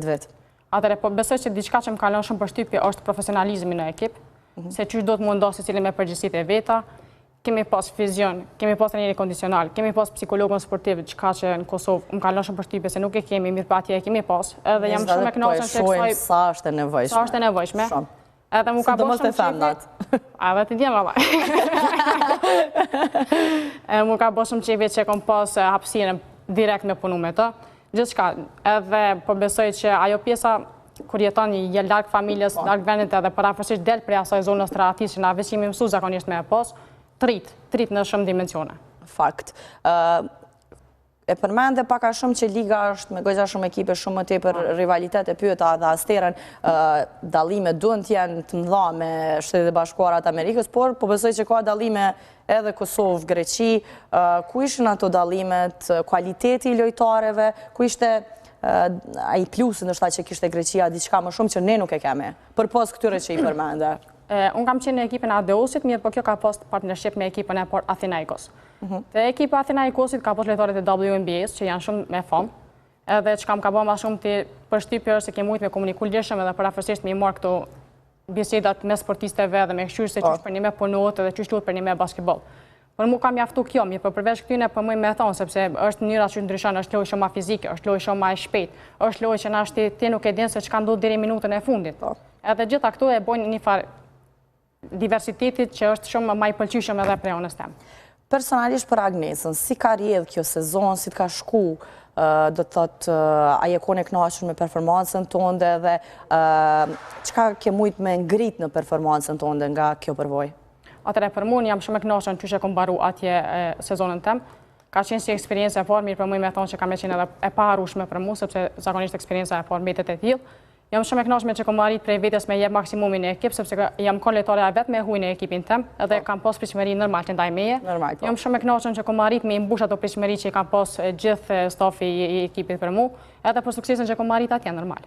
vetë. Atëre, po besoj që diçka që më kalon shumë përshtypje është profesionalizmi në ekip, se qysh do të mundohë se cilin me përgjithësitë e veta, kemi pas fizion, kemi pas trajneri kondicional, kemi pas psikologën sportiv, çka që në Kosovë më kalon shumë përshtypje se nuk e kemi, mirëpatje e kemi pas, edhe jam shumë e kënaqur se kësaj sa është e nevojshme. Sa është e nevojshme. Edhe mu ka bërë shumë femnat. Edhe të djemë, valla. Mu ka bërë shumë qefi që kom pas hapësirën direkt me punu me të. Gjithçka, edhe po besoj që ajo pjesa kur jeton një larg familjes, larg vendit edhe parafërsisht del prej asaj zonës të rahatisë që na veç jemi mësuar zakonisht me e pas, trit në shumë dimensione. Fakt. E përmende paka shumë që liga është me gojza shumë ekipe, shumë më tepër rivalitet e pyeta dhe asterën, dallime duhen të jenë të mëdha me Shtetet e Bashkuara të Amerikës, por po besoj që ka dallime edhe Kosovë, Greqi, ku ishin ato dallimet, kualiteti i lojtarëve, ku ishte ai plusi ndoshta që kishte Greqia diçka më shumë që ne nuk e kemi, përpos këtyre që i përmende. Unë kam qenë në ekipën e Adeusit, mirë po kjo ka pas partnership me ekipën e Athinaikos. Te ekipa Athinaikosit ka pas lojtarët e WNBA-s që janë shumë me famë, edhe që kam ka bërë ma shumë të përshtypje është se ke mujtë me komuniku lirshëm edhe parafërsisht me i marrë këto bisedat me sportisteve dhe me këshyrë se qysh për një me punot edhe qysh luhet për një me basketbol. Por mu kam jaftu kjo, mirë, për përveç këtyne për mëj me thonë, sepse është njëra që ndryshon, është lojë shumë ma fizike, është lojë shumë ma e shpejt, është lojë që na është ti nuk e dinë se që ka ndodhë deri minutën e fundit. Edhe gjitha këtu e bojnë një farë diversitetit që është shumë ma i pëlqyshëm edhe prej onës tem. Personalisht për Agnesën, si ka rjedhë kjo sezon, si të ka shku, do të thotë, a je kone knaqur me performancën tënde dhe çka ke mujt me ngrit në performancën tënde nga kjo përvojë? Atëre për mu jam shumë e kënaqur që kom mbaru atje sezonën tem. Ka qenë si eksperiencë e parë, mirë për mu me thonë që kam qenë edhe e parushme për mu, sepse zakonisht eksperiencë e parë mbetet e tillë. Jam shumë e kënaqur që kom arrit prej vetes me jep maksimumin e ekip, sepse jam kon lojtare vetëm me huajin e ekipin tem, edhe kam pas pritshmëri normal që ndaj meje. Jam shumë e kënaqur që kom arrit me mbush ato pritshmëri që i kam pas gjithë stafi i ekipit për mu, edhe për suksesin që kom arrit atje normal.